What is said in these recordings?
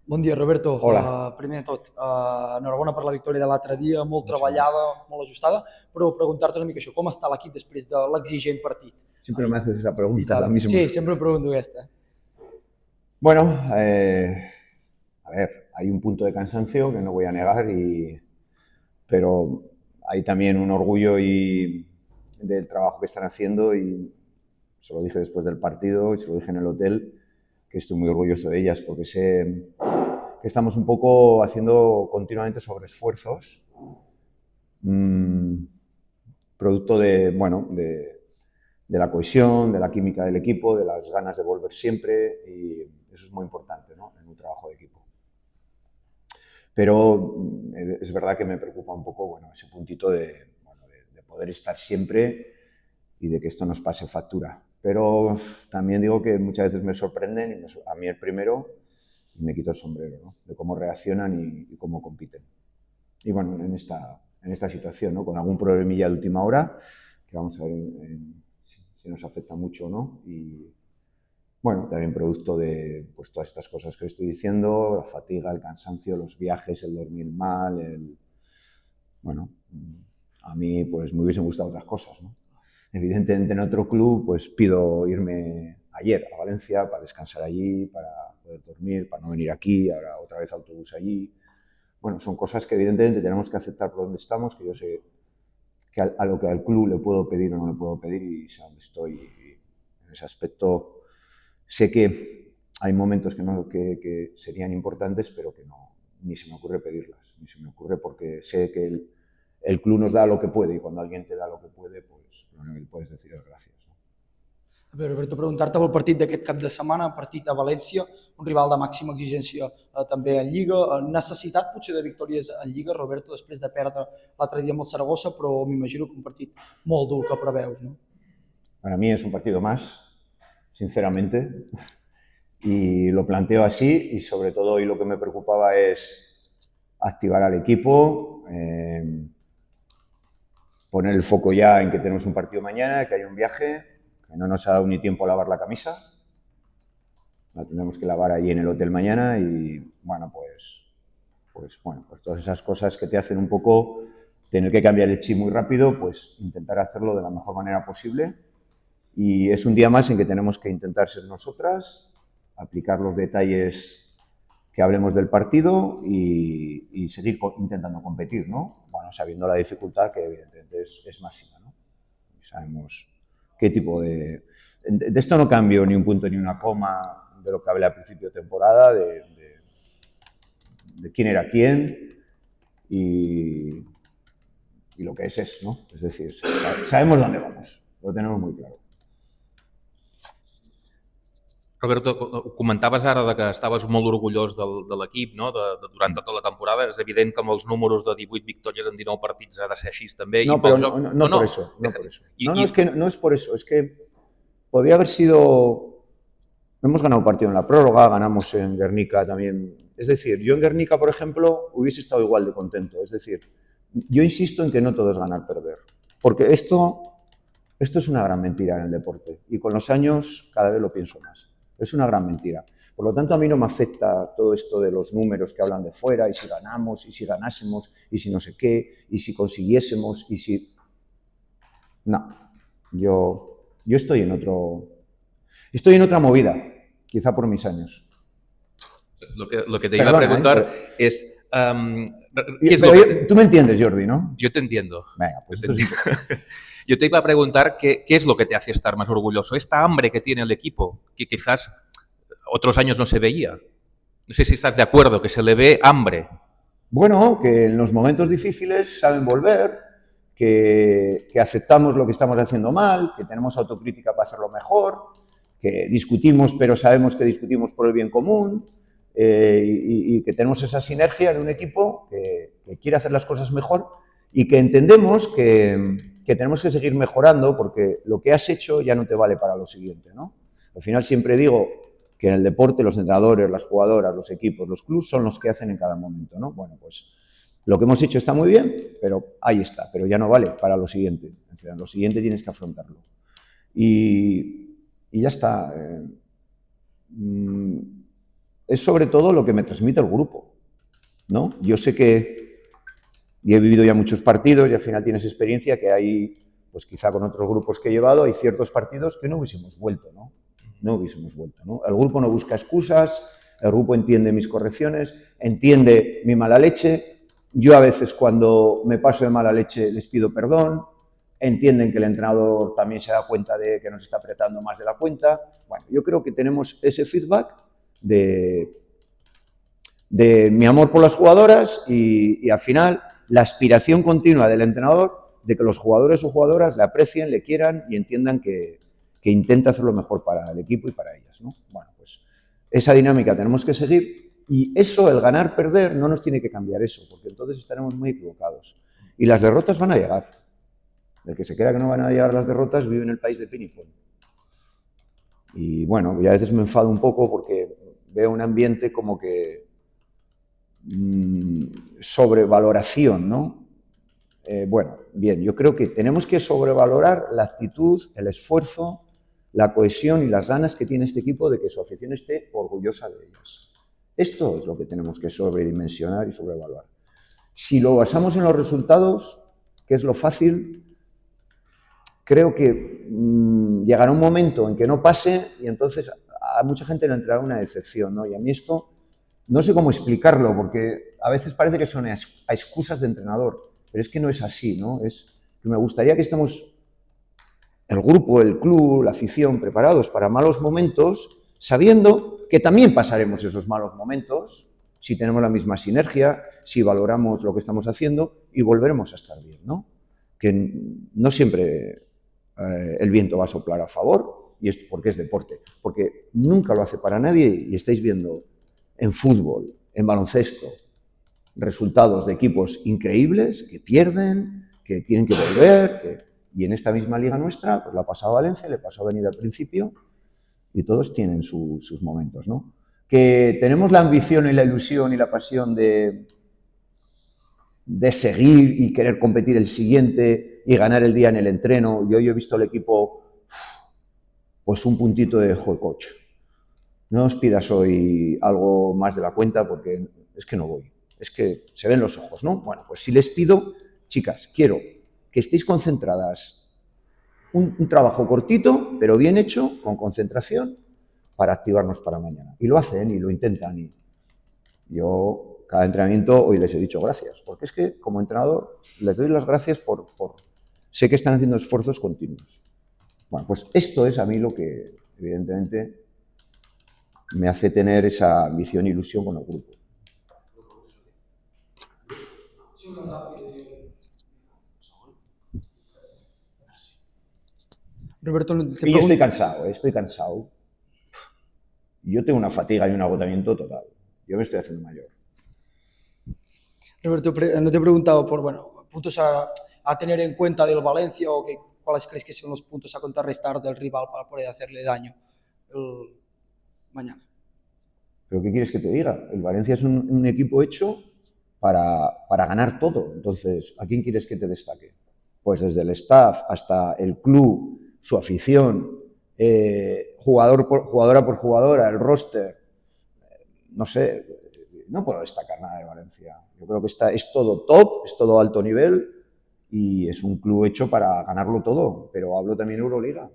Bon dia, Roberto. Hola. Primer de tot, enhorabona per la victòria de l'altre dia, molt Muchas gracias. treballada, molt ajustada, però preguntar-te una mica això, com està l'equip després de l'exigent partit? Siempre me I, haces esa i pregunta, la tal. Sí, misma. sempre pregunto aquesta. Bueno, a ver, hay un punto de cansancio que no voy a negar, pero hay también un orgullo del trabajo que están haciendo y se lo dije después del partido y se lo dije en el hotel, que estoy muy orgulloso de ellas porque sé que estamos un poco haciendo continuamente sobreesfuerzos, mmm, producto de la cohesión, de la química del equipo, de las ganas de volver siempre, y eso es muy importante, ¿no?, en un trabajo de equipo. Pero es verdad que me preocupa un poco, bueno, ese puntito de poder estar siempre y de que esto nos pase factura. Pero también digo que muchas veces me sorprenden, a mí el primero, y me quito el sombrero, ¿no?, de cómo reaccionan y cómo compiten. Y bueno, en esta situación, ¿no?, con algún problemilla de última hora, que vamos a ver si nos afecta mucho o no. Y bueno, también producto de pues, todas estas cosas que estoy diciendo, la fatiga, el cansancio, los viajes, el dormir mal, bueno, a mí pues me hubiesen gustado otras cosas, ¿no? Evidentemente en otro club pues pido irme ayer a Valencia para descansar allí, para poder dormir, para no venir aquí, ahora otra vez autobús allí. Bueno, son cosas que evidentemente tenemos que aceptar por donde estamos, que yo sé que a lo que al club le puedo pedir o no le puedo pedir y sé dónde estoy. Y en ese aspecto sé que hay momentos que serían importantes, pero que no, ni se me ocurre pedirlas, ni se me ocurre porque sé que el club nos da lo que puede y cuando alguien te da lo que puede, pues lo único que puedes decir es gracias, ¿no? A veure, Roberto, preguntar-te pel partit d'aquest cap de setmana, partit a València, un rival de màxima exigència també en Lliga, necessitat potser de victòries en Lliga, Roberto, després de perdre l'altre dia amb el Saragossa, però m'imagino que un partit molt dur que preveus, no? Para mí es un partido más, sinceramente, y lo planteo así y sobre todo hoy lo que me preocupaba es activar al equipo, poner el foco ya en que tenemos un partido mañana, que hay un viaje, que no nos ha dado ni tiempo a lavar la camisa, la tendremos que lavar allí en el hotel mañana y bueno, pues todas esas cosas que te hacen un poco tener que cambiar el chip muy rápido, pues intentar hacerlo de la mejor manera posible. Y es un día más en que tenemos que intentar ser nosotras, aplicar los detalles que hablemos del partido y seguir intentando competir, ¿no? Bueno, sabiendo la dificultad que evidentemente es máxima, ¿no? Y sabemos qué tipo de esto no cambio ni un punto ni una coma de lo que hablé al principio de temporada, de quién era quién y lo que es, ¿no? Es decir, sabemos dónde vamos, lo tenemos muy claro. Roberto, comentaves ara que estaves molt orgullós de l'equip, no? Durant tota la temporada. És evident que amb els números de 18 victòries en 19 partits ha de ser així també. No, I pel pero joc... no por eso, no por eso. No, I, es que no es por eso, es que podría haber sido... Hemos ganado partido en la prórroga, ganamos en Guernica también. Es decir, yo en Guernica, por ejemplo, hubiese estado igual de contento. Es decir, yo insisto en que no todo es ganar-perder. Porque esto es una gran mentira en el deporte. Y con los años cada vez lo pienso más. Es una gran mentira. Por lo tanto, a mí no me afecta todo esto de los números que hablan de fuera, y si ganamos, y si ganásemos, y si no sé qué, y si consiguiésemos, y si... No, yo estoy en otra movida, quizá por mis años. Lo que te iba a preguntar es... Tú me entiendes, Jordi, ¿no? Yo te entiendo. Venga, pues Yo te iba a preguntar qué es lo que te hace estar más orgulloso. Esta hambre que tiene el equipo, que quizás otros años no se veía. No sé si estás de acuerdo, que se le ve hambre. Bueno, que en los momentos difíciles saben volver, que aceptamos lo que estamos haciendo mal, que tenemos autocrítica para hacerlo mejor, que discutimos, pero sabemos que discutimos por el bien común, y que tenemos esa sinergia de un equipo que quiere hacer las cosas mejor y que entendemos que tenemos que seguir mejorando porque lo que has hecho ya no te vale para lo siguiente, ¿no? Al final siempre digo que en el deporte los entrenadores, las jugadoras, los equipos, los clubes son los que hacen en cada momento, ¿no? Bueno, pues lo que hemos hecho está muy bien, pero ahí está, pero ya no vale para lo siguiente. O sea, lo siguiente tienes que afrontarlo. Y ya está. es sobre todo lo que me transmite el grupo, ¿no? Yo sé que, y he vivido ya muchos partidos y al final tienes experiencia que hay, pues quizá con otros grupos que he llevado, hay ciertos partidos que no hubiésemos vuelto, ¿no? No hubiésemos vuelto, ¿no? El grupo no busca excusas, el grupo entiende mis correcciones, entiende mi mala leche. Yo a veces cuando me paso de mala leche les pido perdón, entienden que el entrenador también se da cuenta de que nos está apretando más de la cuenta. Bueno, yo creo que tenemos ese feedback de mi amor por las jugadoras y al final la aspiración continua del entrenador de que los jugadores o jugadoras le aprecien, le quieran y entiendan que intenta hacer lo mejor para el equipo y para ellas, ¿no? Bueno, pues esa dinámica tenemos que seguir y eso, el ganar-perder, no nos tiene que cambiar eso, porque entonces estaremos muy equivocados. Y las derrotas van a llegar. El que se crea que no van a llegar las derrotas vive en el país de Pinipón. Y bueno, yo a veces me enfado un poco porque veo un ambiente como que sobrevaloración, ¿no? Bueno, bien, yo creo que tenemos que sobrevalorar la actitud, el esfuerzo, la cohesión y las ganas que tiene este equipo de que su afición esté orgullosa de ellas. Esto es lo que tenemos que sobredimensionar y sobrevaluar. Si lo basamos en los resultados, que es lo fácil, creo que llegará un momento en que no pase y entonces a mucha gente le entrará una decepción, ¿no? Y a mí esto no sé cómo explicarlo, porque a veces parece que son a excusas de entrenador, pero es que no es así, ¿no? Es que me gustaría que estemos el grupo, el club, la afición preparados para malos momentos, sabiendo que también pasaremos esos malos momentos si tenemos la misma sinergia, si valoramos lo que estamos haciendo y volveremos a estar bien, ¿no? Que no siempre el viento va a soplar a favor, y es porque es deporte, porque nunca lo hace para nadie y estáis viendo en fútbol, en baloncesto, resultados de equipos increíbles que pierden, que tienen que volver, y en esta misma liga nuestra, pues la ha pasado a Valencia, le pasó a Avenida al principio, y todos tienen sus momentos, ¿no? Que tenemos la ambición y la ilusión y la pasión de seguir y querer competir el siguiente y ganar el día en el entreno. Yo he visto al equipo, pues un puntito de joder, coach. No os pidas hoy algo más de la cuenta porque es que no voy. Es que se ven los ojos, ¿no? Bueno, pues si les pido, chicas, quiero que estéis concentradas. Un trabajo cortito, pero bien hecho, con concentración, para activarnos para mañana. Y lo hacen y lo intentan. Y yo, cada entrenamiento, hoy les he dicho gracias. Porque es que, como entrenador, les doy las gracias por sé que están haciendo esfuerzos continuos. Bueno, pues esto es a mí lo que, evidentemente, me hace tener esa ambición e ilusión con el grupo. Roberto, Y yo estoy cansado. Yo tengo una fatiga y un agotamiento total. Yo me estoy haciendo mayor. Roberto, no te he preguntado por puntos a tener en cuenta del Valencia o cuáles crees que son los puntos a contrarrestar del rival para poder hacerle daño mañana. ¿Pero qué quieres que te diga? El Valencia es un equipo hecho para ganar todo. Entonces, ¿a quién quieres que te destaque? Pues desde el staff hasta el club, su afición, jugadora por jugadora, el roster. No sé, no puedo destacar nada de Valencia. Yo creo que es todo top, es todo alto nivel y es un club hecho para ganarlo todo. Pero hablo también Euroliga.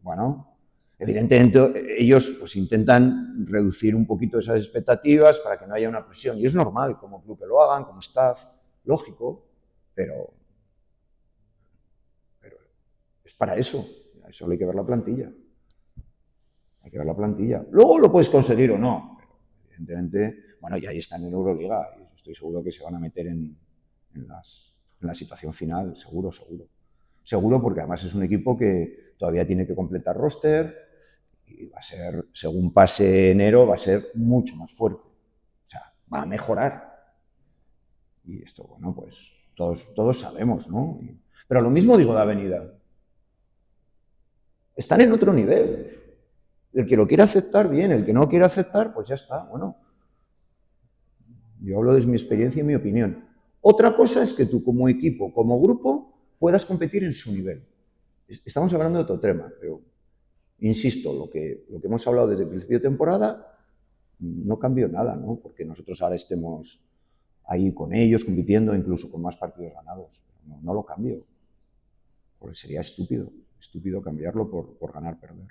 Bueno, evidentemente ellos pues intentan reducir un poquito esas expectativas para que no haya una presión. Y es normal como club que lo hagan, como staff, lógico, pero es para eso. A eso hay que ver la plantilla. Luego lo puedes conseguir o no, pero evidentemente, bueno, y ahí están en Euroliga y estoy seguro que se van a meter en la situación final, seguro. Seguro porque además es un equipo que todavía tiene que completar roster y va a ser, según pase enero, va a ser mucho más fuerte. O sea, va a mejorar. Y esto, bueno, pues todos sabemos, ¿no? Pero lo mismo digo de Avenida. Están en otro nivel. El que lo quiera aceptar, bien. El que no quiera aceptar, pues ya está. Bueno, yo hablo desde mi experiencia y mi opinión. Otra cosa es que tú como equipo, como grupo, puedas competir en su nivel. Estamos hablando de otro tema, pero insisto, lo que hemos hablado desde el principio de temporada no cambió nada, ¿no? Porque nosotros ahora estemos ahí con ellos, compitiendo, incluso con más partidos ganados. No lo cambio, porque sería estúpido cambiarlo por ganar, perder.